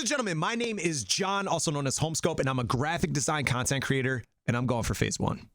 and gentlemen, my name is John, also known as Holmescope, and I'm a graphic design content creator, and I'm going for phase one.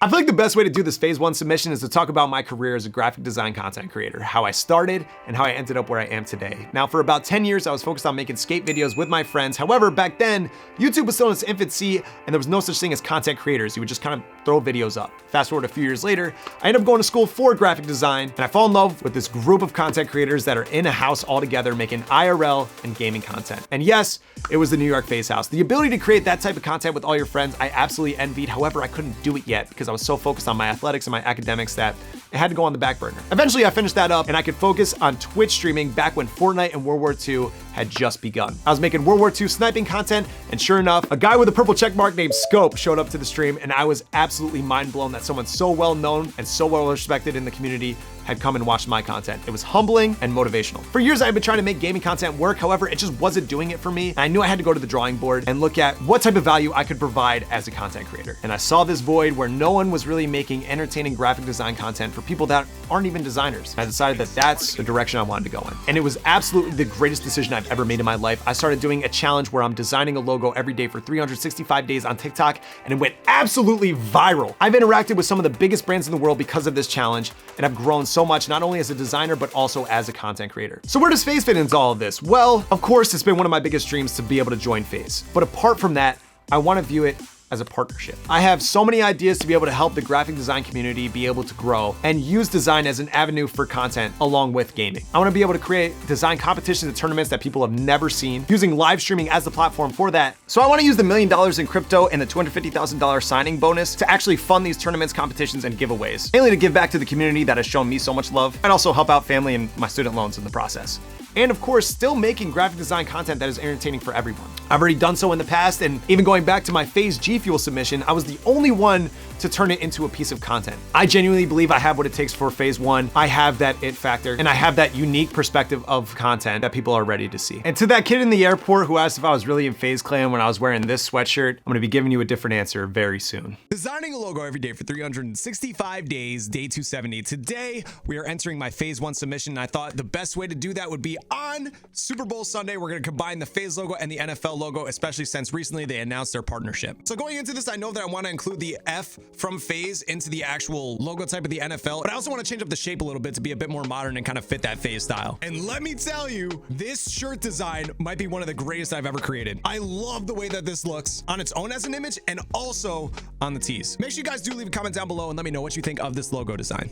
I feel like the best way to do this phase one submission is to talk about my career as a graphic design content creator, how I started and how I ended up where I am today. Now, for about 10 years, I was focused on making skate videos with my friends. However, back then, YouTube was still in its infancy and there was no such thing as content creators. You would just kind of throw videos up. Fast forward a few years later, I ended up going to school for graphic design and I fall in love with this group of content creators that are in a house all together making IRL and gaming content. And yes, it was the New York Face House. The ability to create that type of content with all your friends, I absolutely envied. However, I couldn't do it yet because I was so focused on my athletics and my academics that it had to go on the back burner. Eventually, I finished that up and I could focus on Twitch streaming back when Fortnite and World War II had just begun. I was making World War II sniping content, and sure enough, a guy with a purple check mark named Scope showed up to the stream, and I was absolutely mind blown that someone so well known and so well respected in the community had come and watched my content. It was humbling and motivational. For years, I had been trying to make gaming content work. However, it just wasn't doing it for me. I knew I had to go to the drawing board and look at what type of value I could provide as a content creator. And I saw this void where no one was really making entertaining graphic design content for people that aren't even designers. I decided that that's the direction I wanted to go in. And it was absolutely the greatest decision I've ever made in my life. I started doing a challenge where I'm designing a logo every day for 365 days on TikTok, and it went absolutely viral. I've interacted with some of the biggest brands in the world because of this challenge, and I've grown so much, not only as a designer, but also as a content creator. So where does FaZe fit into all of this? Well, of course, it's been one of my biggest dreams to be able to join FaZe. But apart from that, I want to view it as a partnership. I have so many ideas to be able to help the graphic design community be able to grow and use design as an avenue for content along with gaming. I want to be able to create design competitions and tournaments that people have never seen, using live streaming as the platform for that. So I want to use the $1 million in crypto and the $250,000 signing bonus to actually fund these tournaments, competitions, and giveaways, mainly to give back to the community that has shown me so much love, and also help out family and my student loans in the process. And of course, still making graphic design content that is entertaining for everyone. I've already done so in the past, and even going back to my FaZe G Fuel submission, I was the only one to turn it into a piece of content. I genuinely believe I have what it takes for phase one. I have that it factor, and I have that unique perspective of content that people are ready to see. And to that kid in the airport who asked if I was really in FaZe Clan when I was wearing this sweatshirt, I'm gonna be giving you a different answer very soon. Designing a logo every day for 365 days, day 270. Today, we are entering my phase one submission, and I thought the best way to do that would be on Super Bowl Sunday. We're gonna combine the FaZe logo and the NFL logo, especially since recently they announced their partnership. So going into this, I know that I wanna include the F from FaZe into the actual logo type of the NFL, but I also want to change up the shape a little bit to be a bit more modern and kind of fit that FaZe style. And let me tell you, this shirt design might be one of the greatest I've ever created. I love the way that this looks on its own as an image and also on the tees. Make sure you guys do leave a comment down below and let me know what you think of this logo design.